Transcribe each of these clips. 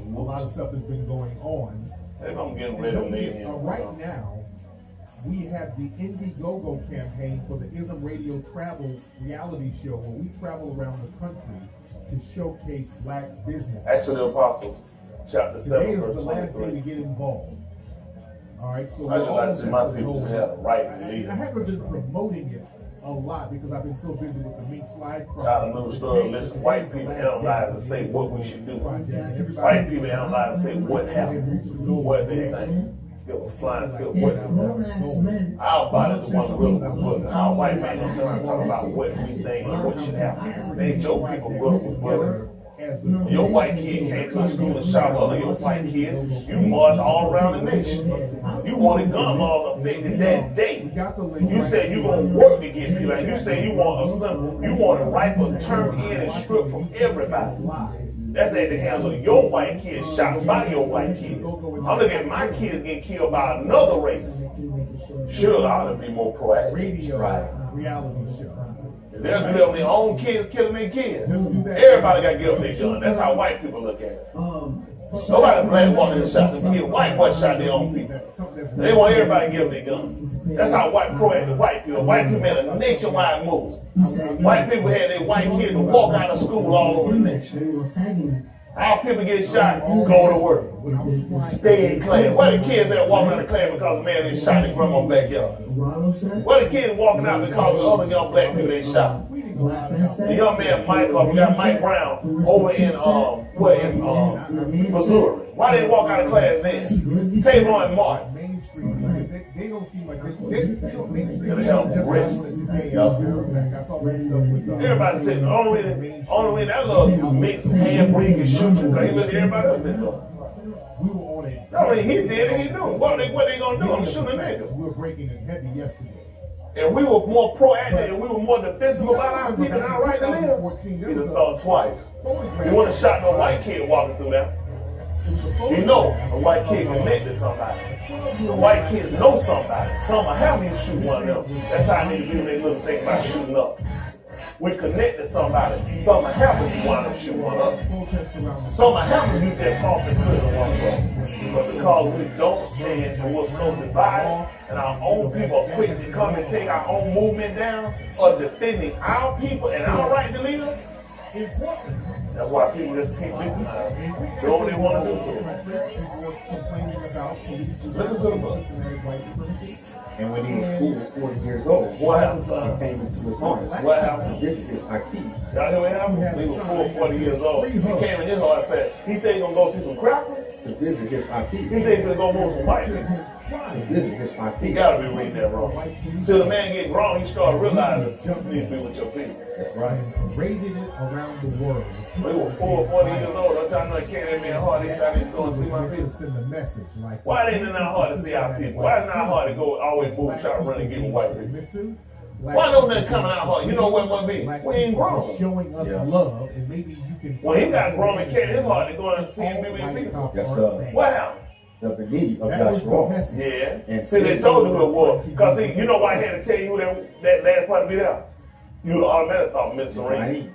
lot of stuff has been going on. I'm getting ready to leave here. Right now, we have the Indiegogo campaign for the Ism Radio Travel reality show, where we travel around the country to showcase black business. Acts of the Apostles, chapter 7, Today verse is the last 23. day to get involved. All right, so I just like to see my people have the right to lead. I haven't been promoting it a lot because I've been so busy with the Mink Slide project. Child of news story, listen, white people analyze and say what we should do. White people analyze and say what happened, what they think. Give a flying field what happened. Our body's the one who really book. Our white man don't sit around and talk about what we think and what should happen. They ain't your people grew up with brother. Your white kid came to the school and shot other your white kid. You marched all around the nation. You wanted gun laws affected that day. You said you gonna work to get people. And you say you want a rifle turned in and stripped from everybody. That's at the hands of your white kid shot by your white kid. I'm looking at my kids getting killed by another race. Sure, I ought to be more proactive. Right. Reality show. They'll get up their own kids killing their kids. Everybody got to get up their gun. That's how white people look at it. Nobody black walking and shot them kids. White boys shot their own people. They want everybody to give up their gun. That's how proactive white people. White people had a nationwide move. White people had their white kids to walk out of school all over the nation. Our people get shot, go to work. Stay in class. Why the kids that walking out of class because a man they shot his grandma's backyard? Why the kids walking out because of other young black people they shot? The young man Mike, we got Mike Brown over in Missouri. Why they walk out of class then? Taylor and Martin. They don't seem like they don't mainstream. Everybody said the only way that little mix handbrake and shooting because he let everybody up there. We were on it. I mean, he did it, he knew. What they gonna do? I'm shooting niggas. We were breaking it heavy yesterday. And we were more proactive and we were more defensive about our people and our right to live. He just thought twice. You wouldn't have shot no white kid walking through that. You know a white kid connected to somebody. The white kids know somebody. Some will have you shoot one of them. That's how they do their little thing about shooting up. We connect to somebody. Some will have you want to shoot one up. Some will have you that false and clear one of them. But because we don't stand and we're so divided, and our own people are quick to come and take our own movement down, or defending our people and our right to lead, that's why people just can't do what they want to do to us. Listen to the book. And when he was 40 years old, what happened? He came into his home. What happened? This is Yndks. Y'all hear what happened? He was 40 years old. He came in his heart and said, he said he's going to go see some crackers. To visit his Yndks. He said he's going to go move some white people. This is his Yndks. He got to be reading that wrong. Till the man get wrong, he started realizing you need to be with your people. That's right. Rated it around the world. We were 40 years old. I'm trying to know it came in me hard. They tried to go and see my people. Send a message like, why it ain't not hard to see our people? Why is it not hard to go always move, try to run and get with white people? Why don't that coming out hard? You know what it be? We ain't grown. Showing us love, and maybe you can. Well, he got grown and carried his heart to go and see many people. Yes, sir. What happened? The beneath of God's wrong. Yeah. And see, they told you who it was. Because, see, you know why I had to tell you who that last part be there? You would automatically thought Mr. Rain.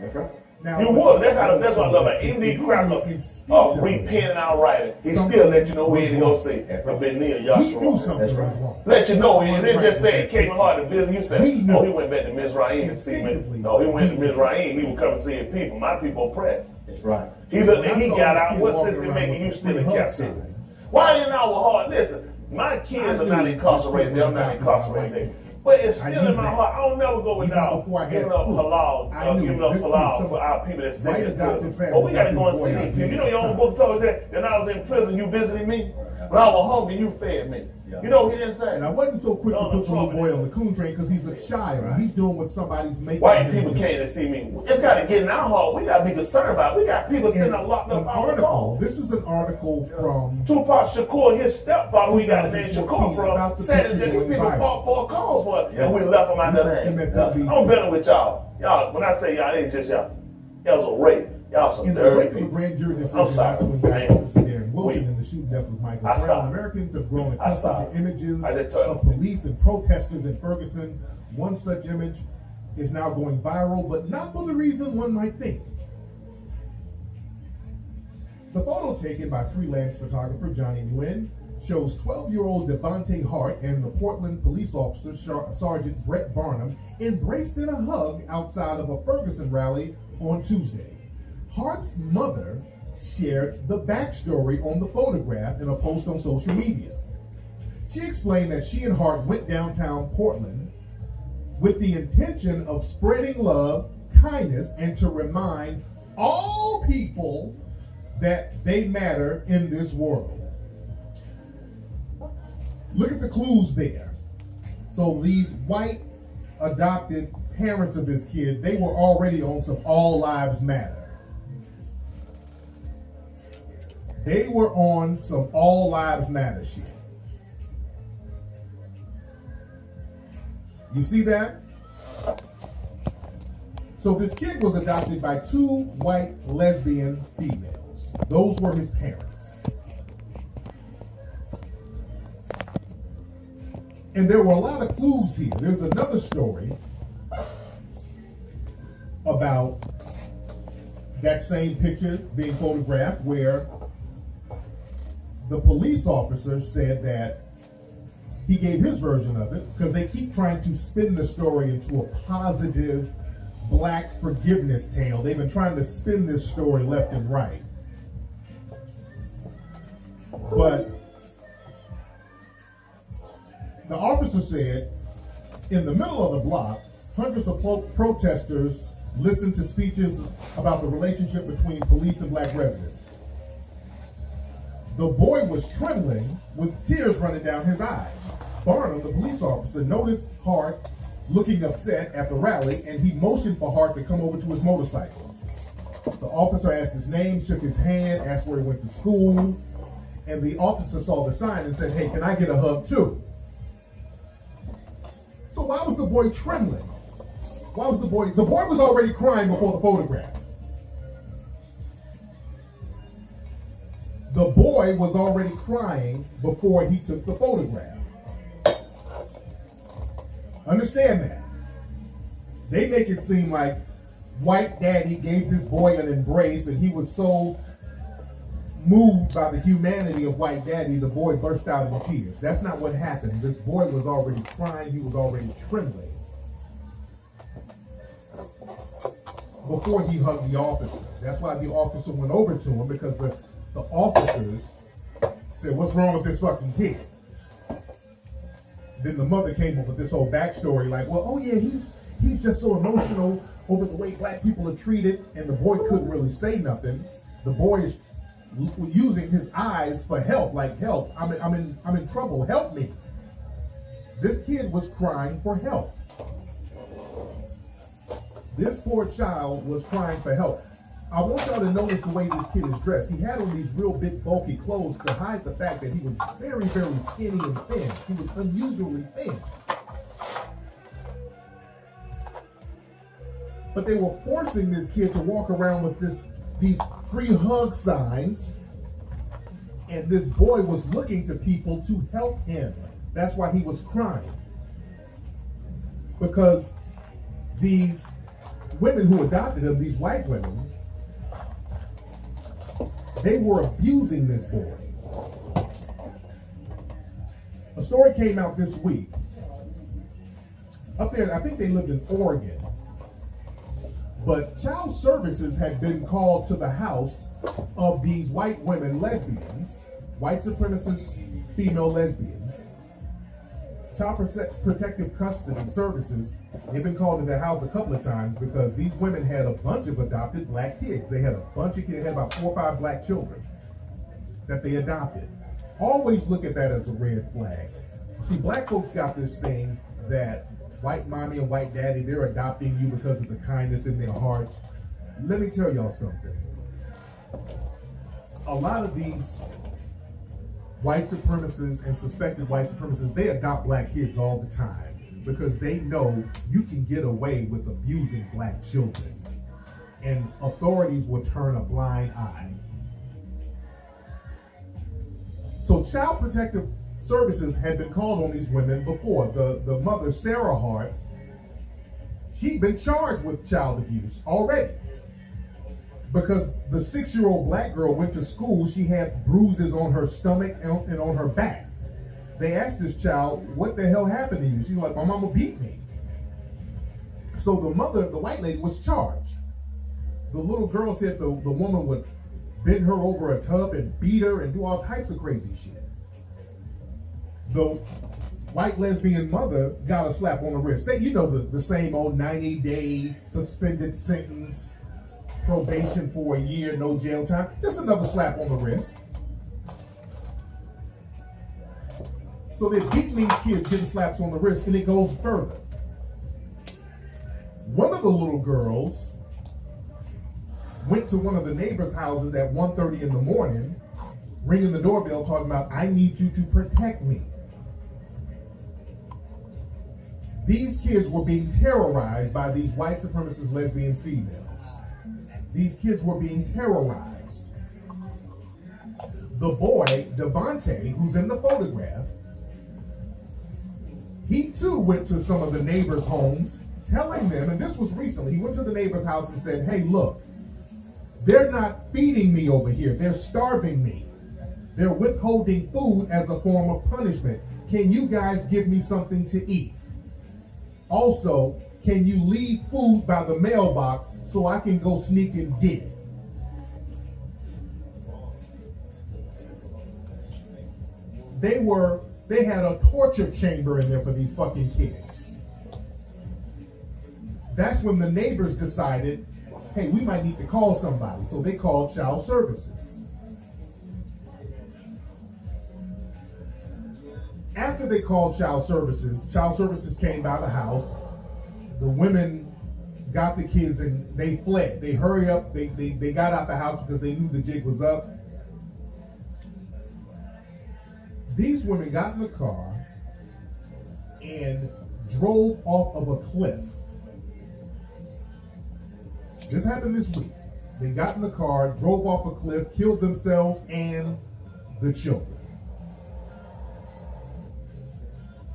You would. That's what I love about Yndks cracker repenting outright. He still let you know where he go say, I've been near Yahshua. Let you know, and they just say it came hard to visit. You said, oh, he went back to Mizraim to see me. No, he went to Mizraim. He would come and see his people. My people oppressed. That's right. He looked and he got out. What sense in making you still in captivity? Why in our heart? Listen, my kids are not incarcerated. They're not incarcerated. But it's still in my heart. I don't never go without giving up halal for our people that sit in prison. But we got to go and see these people. You know your own book told you that when I was in prison, you visited me. When I was hungry, you fed me. You know what he didn't say? And I wasn't so quick to put the little boy on the coon train because he's a child. He's doing what somebody's making. White people came to see me. It's got to get in our heart. We got to be concerned about it. We got people sitting up locked up all the time. This is an article from Tupac Shakur, his stepfather, we got his name Shakur from, said that these people fought for a cause for it, and we left them out there. I'm better with y'all. Y'all, when I say y'all, it ain't just y'all. Y'all was a rape. Y'all some dirty people. I'm sorry. Wilson in the shooting death of Michael Brown. Americans have grown accustomed to images of police and protesters in Ferguson. One such image is now going viral, but not for the reason one might think. The photo taken by freelance photographer Johnny Nguyen shows 12-year-old Devontae Hart and the Portland police officer Sergeant Brett Barnum embraced in a hug outside of a Ferguson rally on Tuesday. Hart's mother shared the backstory on the photograph in a post on social media. She explained that she and Hart went downtown Portland with the intention of spreading love, kindness, and to remind all people that they matter in this world. Look at the clues there. So these white adopted parents of this kid, they were already on some all lives matter. They were on some all lives matter shit. You see that? So this kid was adopted by two white lesbian females. Those were his parents. And there were a lot of clues here. There's another story about that same picture being photographed where the police officer said that he gave his version of it because they keep trying to spin the story into a positive black forgiveness tale. They've been trying to spin this story left and right. But the officer said, in the middle of the block, hundreds of protesters listened to speeches about the relationship between police and black residents. The boy was trembling with tears running down his eyes. Barnum, the police officer, noticed Hart looking upset at the rally, and he motioned for Hart to come over to his motorcycle. The officer asked his name, shook his hand, asked where he went to school, and the officer saw the sign and said, "Hey, can I get a hug too?" So why was the boy trembling? Why was the boy was already crying before the photograph. The boy was already crying before he took the photograph. Understand that. They make it seem like white daddy gave this boy an embrace and he was so moved by the humanity of white daddy, the boy burst out in tears. That's not what happened. This boy was already crying. He was already trembling before he hugged the officer. That's why the officer went over to him, because the officers said, "What's wrong with this fucking kid?" Then the mother came up with this whole backstory, like, "Well, oh yeah, he's just so emotional over the way black people are treated," and the boy couldn't really say nothing. The boy is using his eyes for help, like, "Help! I'm in trouble. Help me!" This kid was crying for help. This poor child was crying for help. I want y'all to notice the way this kid is dressed. He had on these real big bulky clothes to hide the fact that he was very, very skinny and thin. He was unusually thin. But they were forcing this kid to walk around with these free hug signs, and this boy was looking to people to help him. That's why he was crying. Because these women who adopted him, these white women, they were abusing this boy. A story came out this week. Up there, I think they lived in Oregon. But child services had been called to the house of these white women lesbians, white supremacist female lesbians. Child Protective Custody Services, they've been called to their house a couple of times because these women had a bunch of adopted black kids. They had a bunch of kids, they had about 4 or 5 black children that they adopted. Always look at that as a red flag. See, black folks got this thing that white mommy and white daddy, they're adopting you because of the kindness in their hearts. Let me tell y'all something. A lot of these white supremacists and suspected white supremacists, they adopt black kids all the time because they know you can get away with abusing black children and authorities will turn a blind eye. So Child Protective Services had been called on these women before. The mother, Sarah Hart, she'd been charged with child abuse already. Because the 6-year-old black girl went to school, she had bruises on her stomach and on her back. They asked this child, what the hell happened to you? She's like, my mama beat me. So the mother, the white lady, was charged. The little girl said the woman would bend her over a tub and beat her and do all types of crazy shit. The white lesbian mother got a slap on the wrist. The same old 90-day suspended sentence, probation for a year, no jail time. Just another slap on the wrist. So they're beating these kids, getting slaps on the wrist, and it goes further. One of the little girls went to one of the neighbors' houses at 1:30 in the morning, ringing the doorbell, talking about, I need you to protect me. These kids were being terrorized by these white supremacist lesbian females. These kids were being terrorized. The boy, Devontae, who's in the photograph, he too went to some of the neighbors' homes, telling them, and this was recently, he went to the neighbor's house and said, hey, look, they're not feeding me over here. They're starving me. They're withholding food as a form of punishment. Can you guys give me something to eat? Also, can you leave food by the mailbox so I can go sneak and get it? They had a torture chamber in there for these fucking kids. That's when the neighbors decided, hey, we might need to call somebody. So they called child services. After they called child services came by the house. The women got the kids and they fled. They hurry up. They got out the house because they knew the jig was up. These women got in the car and drove off of a cliff. This happened this week. They got in the car, drove off a cliff, killed themselves and the children.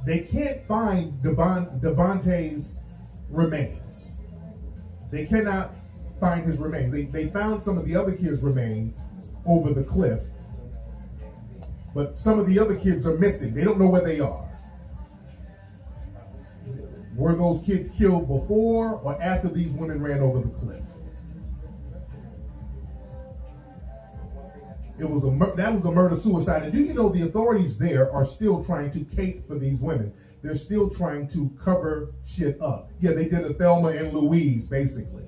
They can't find Devontae's remains. They cannot find his remains. They found some of the other kids' remains over the cliff, but some of the other kids are missing. They don't know where they are. Were those kids killed before or after these women ran over the cliff? That was a murder-suicide. And do you know the authorities there are still trying to cape for these women? They're still trying to cover shit up. Yeah, they did a Thelma and Louise, basically,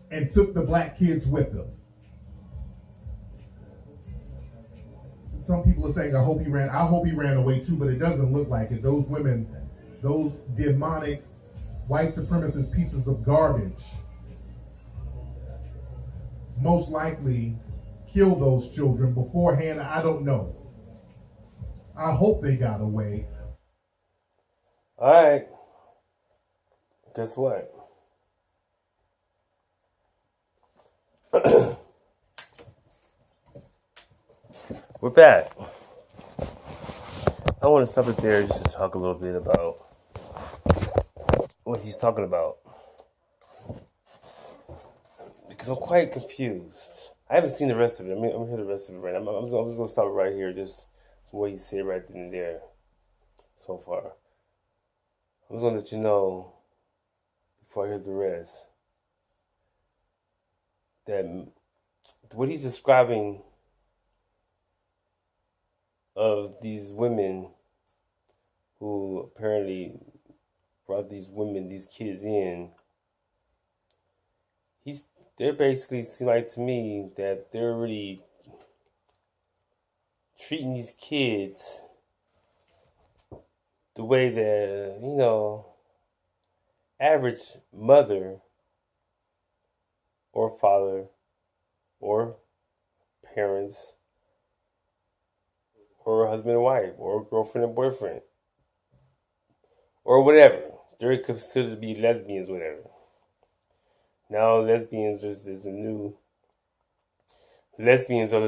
and took the black kids with them. Some people are saying, I hope he ran away too, but it doesn't look like it. Those women, those demonic white supremacist pieces of garbage, most likely kill those children beforehand. I don't know. I hope they got away. All right. Guess what? We're back. I want to stop it there just to talk a little bit about what he's talking about, because I'm quite confused. I haven't seen the rest of it. I'm gonna hear the rest of it right now. I'm just gonna stop it right here, just what he said right then and there so far. I'm just gonna let you know before I hear the rest that what he's describing of these women who apparently brought these kids in, they're basically seem like to me that they're really treating these kids the way that, average mother or father or parents or husband and wife or girlfriend and boyfriend or whatever. They're considered to be lesbians, whatever. Now lesbians are the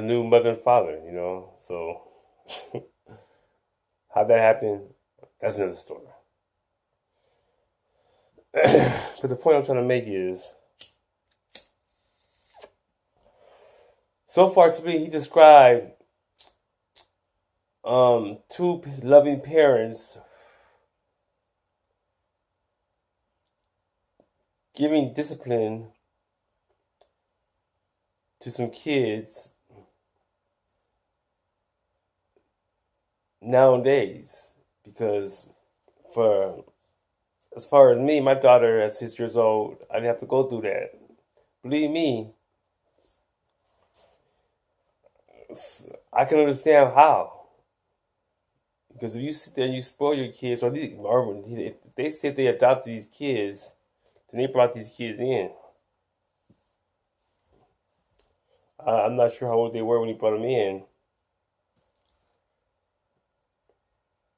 new mother and father, So how that happened, that's another story. But the point I'm trying to make is So far to me, he described two loving parents giving discipline to some kids nowadays. Because for as far as me, my daughter at 6 years old, I didn't have to go through that. Believe me, I can understand how. Because if you sit there and you spoil your kids, or if they said they adopted these kids, then they brought these kids in. I'm not sure how old they were when he brought them in,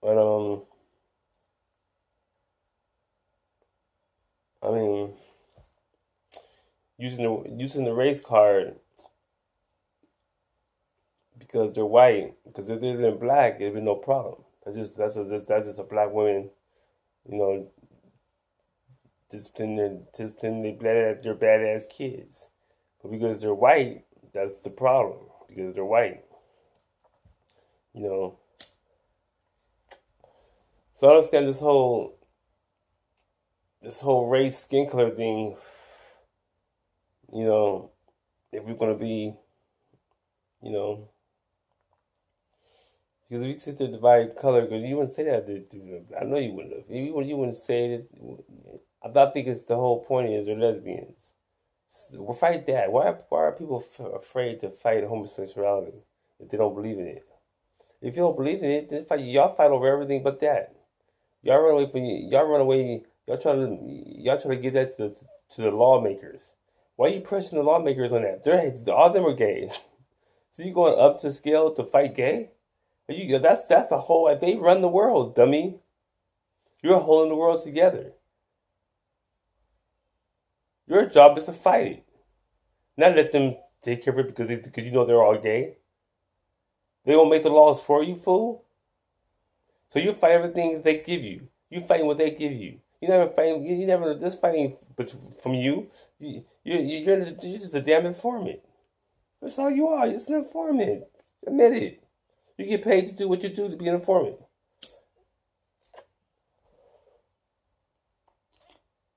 but I mean, using the race card because they're white, because if they're black, it'd be no problem. That's just a black woman, you know, discipline their badass kids. But because they're white, that's the problem. Because they're white, you know. So I understand this whole race skin color thing. You know, if we're gonna be, you know. Because if you sit there and divide color, because you wouldn't say that. I know you wouldn't have. You wouldn't say that. I think it's the whole point is they're lesbians. We'll fight that. Why are people afraid to fight homosexuality if they don't believe in it? If you don't believe in it, then y'all fight over everything but that. Y'all run away. Y'all try to get that to the lawmakers. Why are you pressing the lawmakers on that? All of them are gay. So you going up to scale to fight gay? That's the whole. They run the world, dummy. You're holding the world together. Your job is to fight it, not let them take care of it because you know they're all gay. They don't make the laws for you, fool. So you fight everything they give you. You fighting what they give you. You never fighting. You never just fighting from you. You're just a damn informant. That's all you are. You're just an informant. Admit it. You get paid to do what you do to be an informant.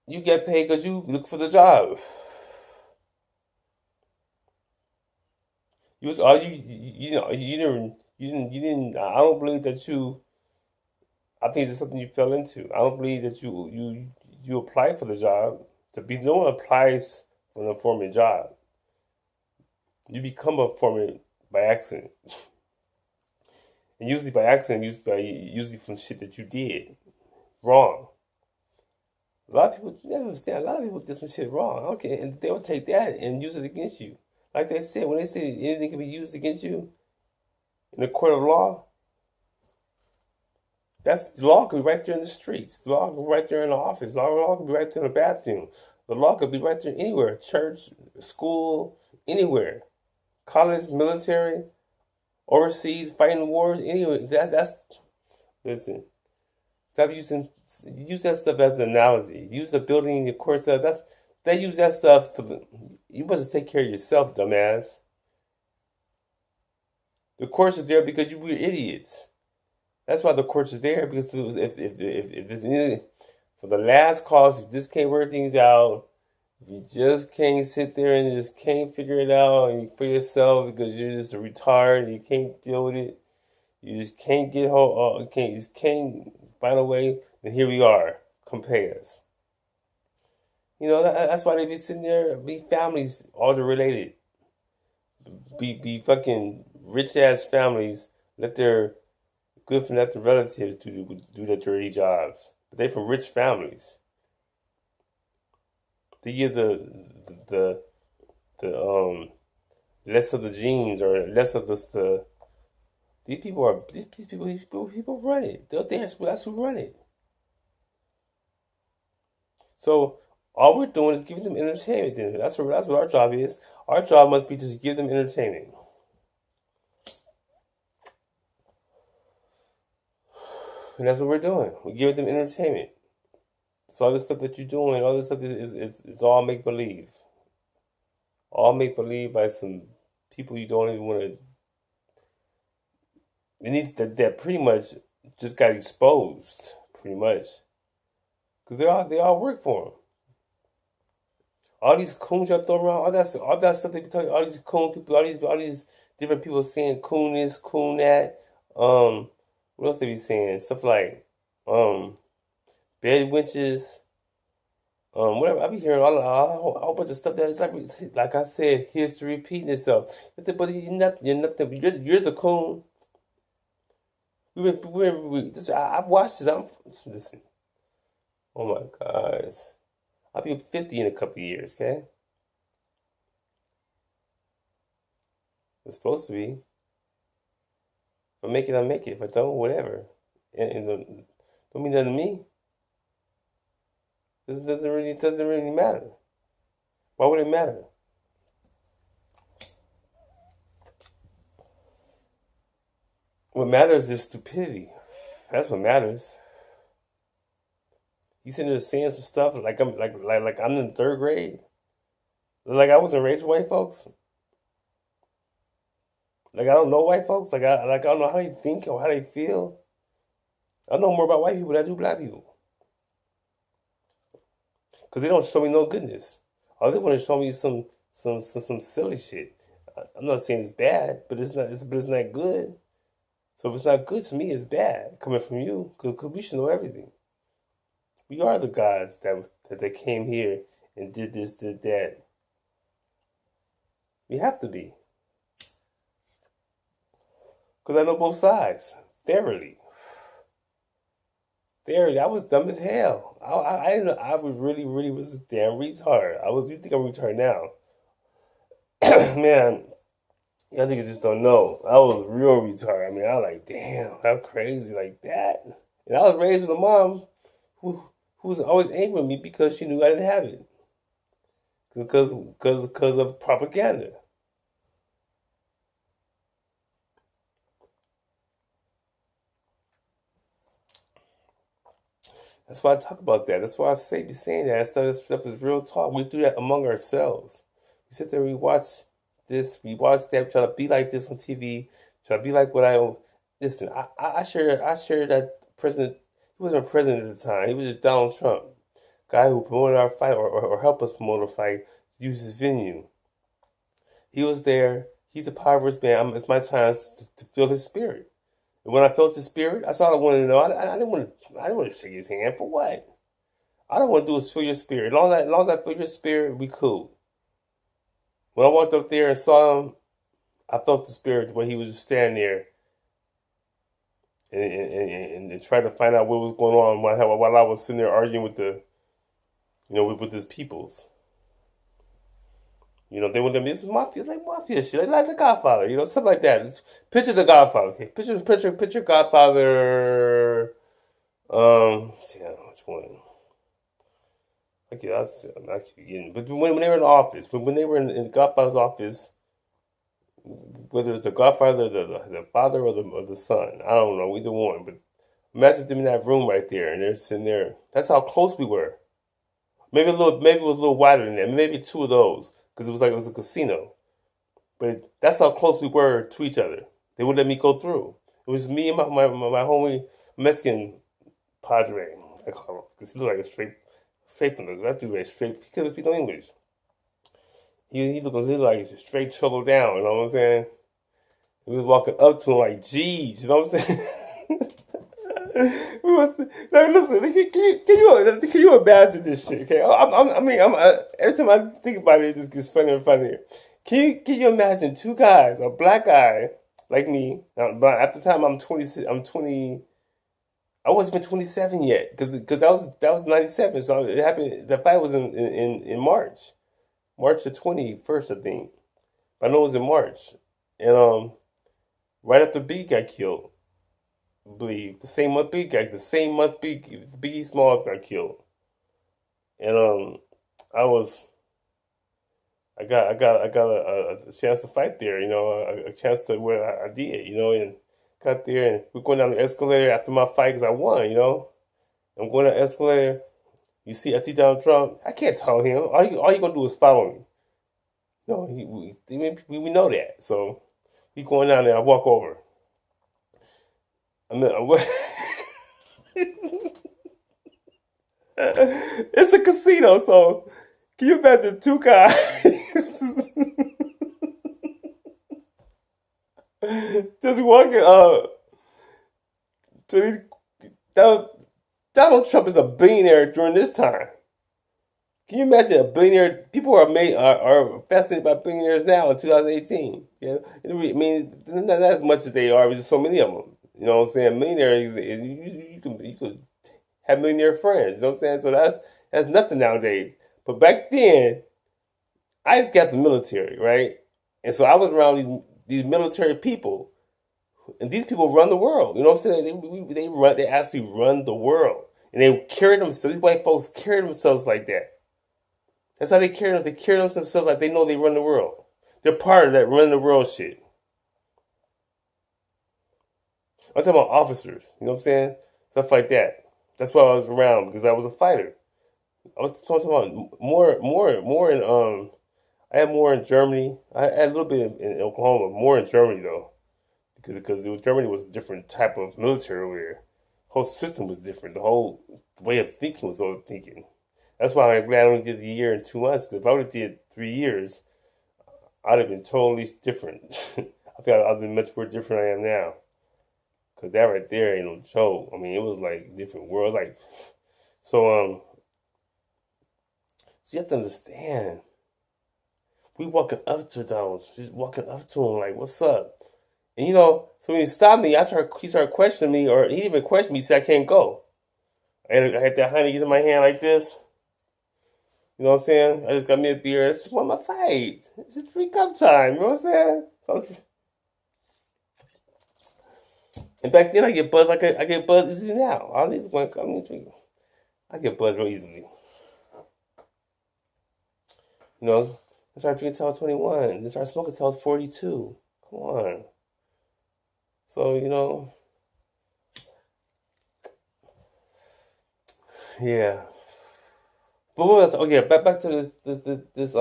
You get paid because you look for the job. You didn't. I don't believe that you. I think it's something you fell into. I don't believe that you applied for the job. No one applies for an informant job. You become a informant by accident. And usually by accident, usually from shit that you did wrong. A lot of people, you never understand, a lot of people did some shit wrong. Okay, and they will take that and use it against you. Like they said, when they say anything can be used against you in the court of law, the law could be right there in the streets. The law could be right there in the office. The law could be right there in the bathroom. The law could be right there anywhere. Church, school, anywhere. College, military, overseas, fighting wars, anyway. Listen. Stop use that stuff as an analogy. Use the building, the court stuff. They use that stuff you must take care of yourself, dumbass. The courts are there because you were idiots. That's why the courts are there, because if there's anything for the last cause, if you just can't work things out, if you just can't sit there and just can't figure it out for yourself because you're just a retard and you can't deal with it, you just can't get home, can't find a way, then here we are. Come pay us. You know, that's why they be sitting there, be families, all the related. Be fucking rich ass families, let their good for nothing relatives do their dirty jobs. But they from rich families. They give the less of the genes or less of the these people run it. That's who run it. So all we're doing is giving them entertainment. Then that's what our job is. Our job must be just give them entertainment. And that's what we're doing. We're giving them entertainment. So all this stuff that you're doing, all this stuff is all make believe. All make believe by some people you don't even want to. They need that pretty much just got exposed, pretty much, because they all work for them. All these coons y'all throw around, all that stuff they be talking. All these coon people, all these different people saying coon this, coon that. What else they be saying? Stuff like bed winches. Whatever. I be hearing a whole bunch of stuff that is like I said, history repeating itself. But you're nothing. You're the coon. I've watched this. Listen. Oh my gosh. I'll be 50 in a couple of years, okay? It's supposed to be. If I make it, I make it. If I don't, whatever. And don't mean nothing to me. It doesn't really matter. Why would it matter? What matters is stupidity. That's what matters. You sitting there saying some stuff like I'm in third grade. Like I wasn't raised with white folks. Like I don't know white folks. Like I don't know how they think or how they feel. I know more about white people than I do black people. Because they don't show me no goodness. All they want to show me is some silly shit. I'm not saying it's bad, but it's not good. So if it's not good to me, it's bad coming from you. Because we should know everything. We are the gods that came here and did this, did that. We have to be. Because I know both sides. Thoroughly. I was dumb as hell. I didn't know. I was really was a damn retard. You think I'm a retard now. Man, y'all niggas just don't know. I was a real retard. I mean, I was like, damn, I'm crazy like that. And I was raised with a mom who was always angry with me because she knew I didn't have it. Because of propaganda. That's why I talk about that. That's why I be saying that. That stuff is real talk. We do that among ourselves. We sit there, we watch this, we watch that, try to be like this on TV, try to be like what I. Listen, I share that president. He wasn't a president at the time. He was just Donald Trump, guy who promoted our fight or helped us promote a fight, use his venue. He was there. He's a powerful man. It's my time to feel his spirit. And when I felt his spirit, that's all I wanted to know. I didn't want to shake his hand for what. I don't want to do is feel your spirit. As long as I feel your spirit, we cool. When I walked up there and saw him, I felt the spirit when he was just standing there and tried to find out what was going on while I was sitting there arguing with with his peoples. They want to be mafia, like mafia shit, like the Godfather, something like that. Picture the Godfather. Okay, picture Godfather. See which one. Okay, I keep getting. But when they were in office, when they were in Godfather's office, whether it's the Godfather, the father, or the son, I don't know, either one. But imagine them in that room right there, and they're sitting there. That's how close we were. Maybe it was a little wider than that. Maybe two of those. Because it was a casino. But that's how close we were to each other. They wouldn't let me go through. It was me and my homie Mexican padre. I call him. Because he looked like a straight from that dude was straight. He couldn't speak no English. He looked like a straight cholo down, you know what I'm saying? We was walking up to him like, geez, you know what I'm saying? Listen, can you imagine this shit? Okay, every time I think about it, it just gets funnier and funnier. Can you imagine two guys, a black guy like me? But at the time, I'm 20. I wasn't even 27 yet because that was 97. So it happened. The fight was in March the 21st, I think. But I know it was in March, and right after B got killed. Believe the same month Biggie Smalls got killed, and I got a chance to fight there, a chance to where I did, and got there, and we're going down the escalator after my fight because I won, I'm going down the escalator. I see Donald Trump. I can't tell him. All you gonna do is follow me. No, we know that. So we going down there. I walk over. It's a casino, so can you imagine two guys just walking to Donald Trump is a billionaire during this time. Can you imagine a billionaire? People are fascinated by billionaires now in 2018. Yeah, I mean, not as much as they are, but there's so many of them. You know what I'm saying? Millionaires, you could have millionaire friends. You know what I'm saying? So that's nothing nowadays. But back then, I just got the military, right? And so I was around these military people, and these people run the world. You know what I'm saying? They actually run the world, and they carry themselves. These white folks carry themselves like that. That's how they carry them. They carry themselves like they know they run the world. They're part of that run the world shit. I'm talking about officers. You know what I'm saying? Stuff like that. That's why I was around, because I was a fighter. I was talking about more in I had more in Germany. I had a little bit in Oklahoma, more in Germany though, because Germany was a different type of military over there. The whole system was different. The whole way of thinking was old thinking. That's why I'm glad I only did a year and 2 months. Because if I would have did 3 years, I'd have been totally different. I feel I'd been much more different than I am now. Because that right there ain't no joke. I mean, it was like different worlds. Like, so you have to understand. We walking up to Donald, just walking up to him like, "What's up?" And you know, so when he stopped me, he started questioning me, or he didn't even question me. He said, "I can't go." I had that honey in my hand like this. You know what I'm saying? I just got me a beer. I just want my fight. It's a 3-cup time. You know what I'm saying? So, and back then I get buzzed. I get buzzed easily now. I don't need one cup. I get buzzed real easily. You know, I started drinking till I was 21. I started smoking till I was 42. Come on. So, you know, yeah. But what else? Oh yeah, back to these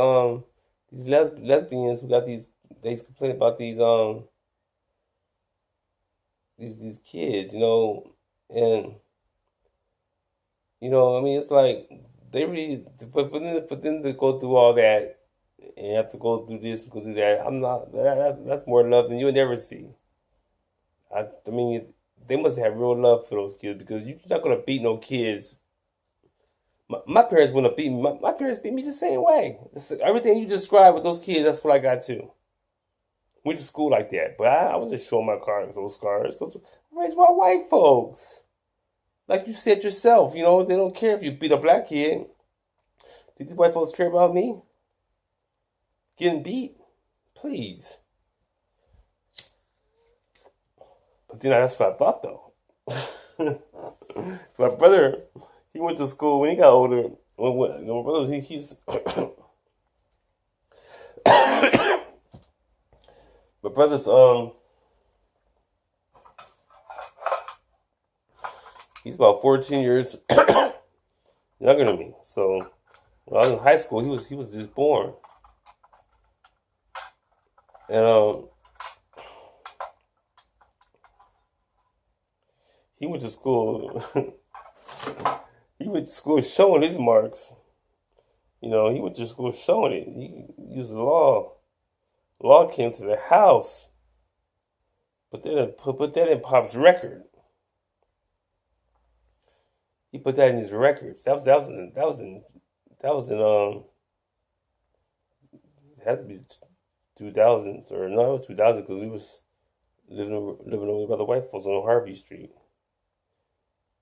lesbians who got they complain about these kids, you know, and you know, I mean, it's like they really for them to go through all that and have to go through this, go through that. I'm not. That's more love than you'll never see. I mean, they must have real love for those kids, because you're not gonna beat no kids. My parents wouldn't have beat me. My parents beat me the same way. Everything you described with those kids, that's what I got too. Went to school like that, but I was just showing my scars. Those scars. I raised by white folks. Like you said yourself, you know, they don't care if you beat a black kid. Do these white folks care about me? Getting beat? Please. But then that's what I thought though. My brother, he went to school when he got older. My brother, he's my brother's he's about 14 years younger than me. So when I was in high school, he was just born, and he went to school. He went to school showing his marks. You know, he went to school showing it. He used the law. The law came to the house, but then put that in Pop's record. He put that in his records. That was in it had to be 2000s, or no, it was 2000, because we was living over by the white folks on Harvey Street,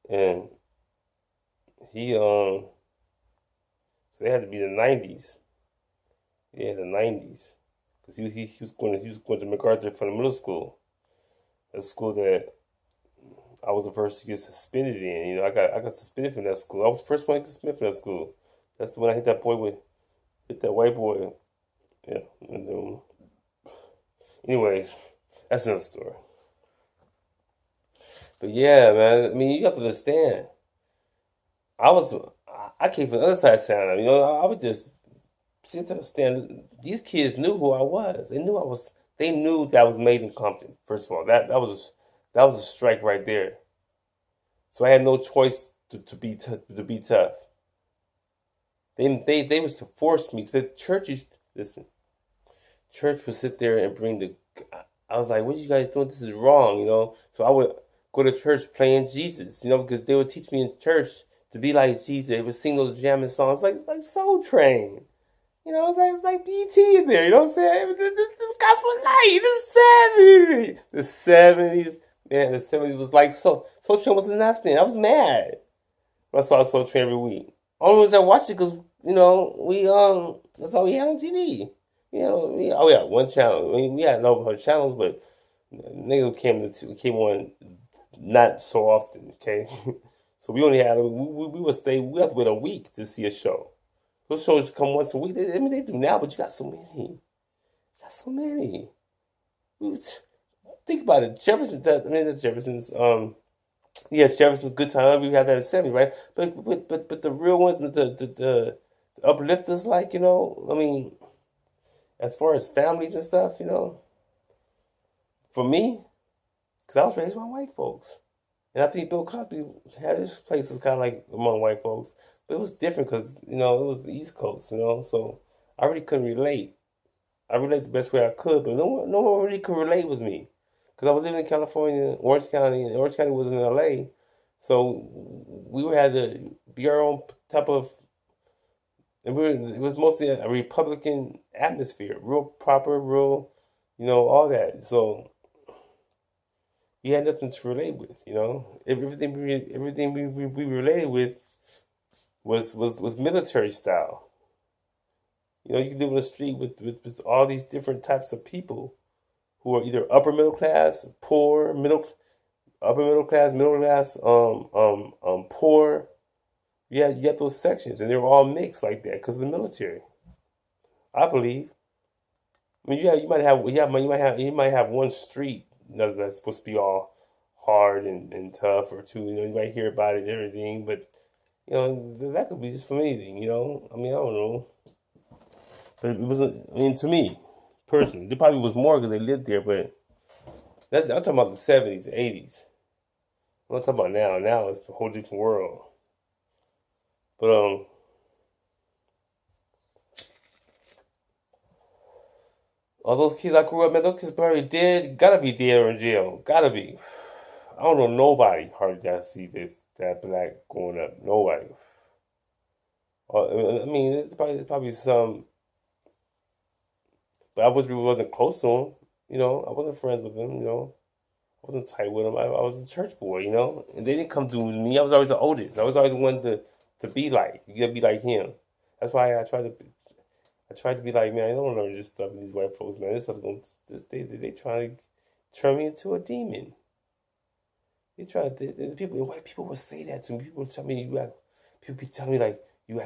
and so they had to be the 90s. Yeah, the 90s, because he was going to MacArthur from the middle school, a school that I was the first to get suspended in. You know, I got suspended from that school. I was the first one to get suspended from that school. That's the one I hit that white boy. Yeah. And, anyways, that's another story. But yeah, man. I mean, you have to understand. I came from the other side of town. You know, I would just see, to understand, these kids knew who I was. They knew I was. They knew that I was made in Compton. First of all, that was a strike right there. So I had no choice to be tough. They was to force me. The church used listen. Church would sit there and bring the. I was like, "What are you guys doing? This is wrong," you know. So I would go to church playing Jesus, you know, because they would teach me in church to be like Jesus. They would sing those jamming songs like Soul Train. You know, it's like BT in there. You know what I'm saying? This gospel light. The 70s, man. The 70s was like Soul Train was nothing. I was mad when I saw Soul Train every week. Only reason I watched it because we that's all we had on TV. You know, we had one channel. I mean, we had no other channels, but niggas came on not so often. Okay, so we only had we would stay. We have to wait a week to see a show. Those shows come once a week. I mean, they do now, but you got so many. You got so many. Think about it. The Jeffersons. Yeah, Jefferson's Good Time. We had that in the 70s, right? But the real ones, the uplifters, like, you know, I mean, as far as families and stuff, you know, for me, because I was raised by white folks. And I think Bill Cosby had his places kind of like among white folks. But it was different because, you know, it was the East Coast, you know, so I really couldn't relate. I related the best way I could, but no one really could relate with me. Because I was living in California, Orange County, and Orange County was in LA. So we had to be our own type of, and it was mostly a Republican atmosphere, real proper, real, you know, all that. So we had nothing to relate with, you know. Everything we related with was military style. You know, you can live in the street with all these different types of people who are either upper middle class, poor, upper middle class, poor. Yeah, you get those sections, and they're all mixed like that because of the military. I believe. I mean, you might have one street that's supposed to be all hard and tough, or two. You know, you might hear about it and everything, but you know that could be just from anything. You know, I mean, I don't know, but it wasn't. I mean, to me, personally, there probably was more because they lived there, but I'm talking about the 70s, 80s. I'm not talking about now. Now it's a whole different world. But all those kids I grew up, man, those kids probably dead. Gotta be dead or in jail. Gotta be. I don't know nobody hardly that see that black growing up. Nobody. I mean, it's probably some, but I wasn't close to them. You know, I wasn't friends with them. You know, I wasn't tight with them. I was a church boy. You know, and they didn't come through with me. I was always the oldest. I was always the one to be like. You gotta be like him. That's why I tried to be like, man, I don't learn this stuff with these white folks, man. This stuff they trying to turn me into a demon. They try to white people would say that to me. People would tell me people be telling me like you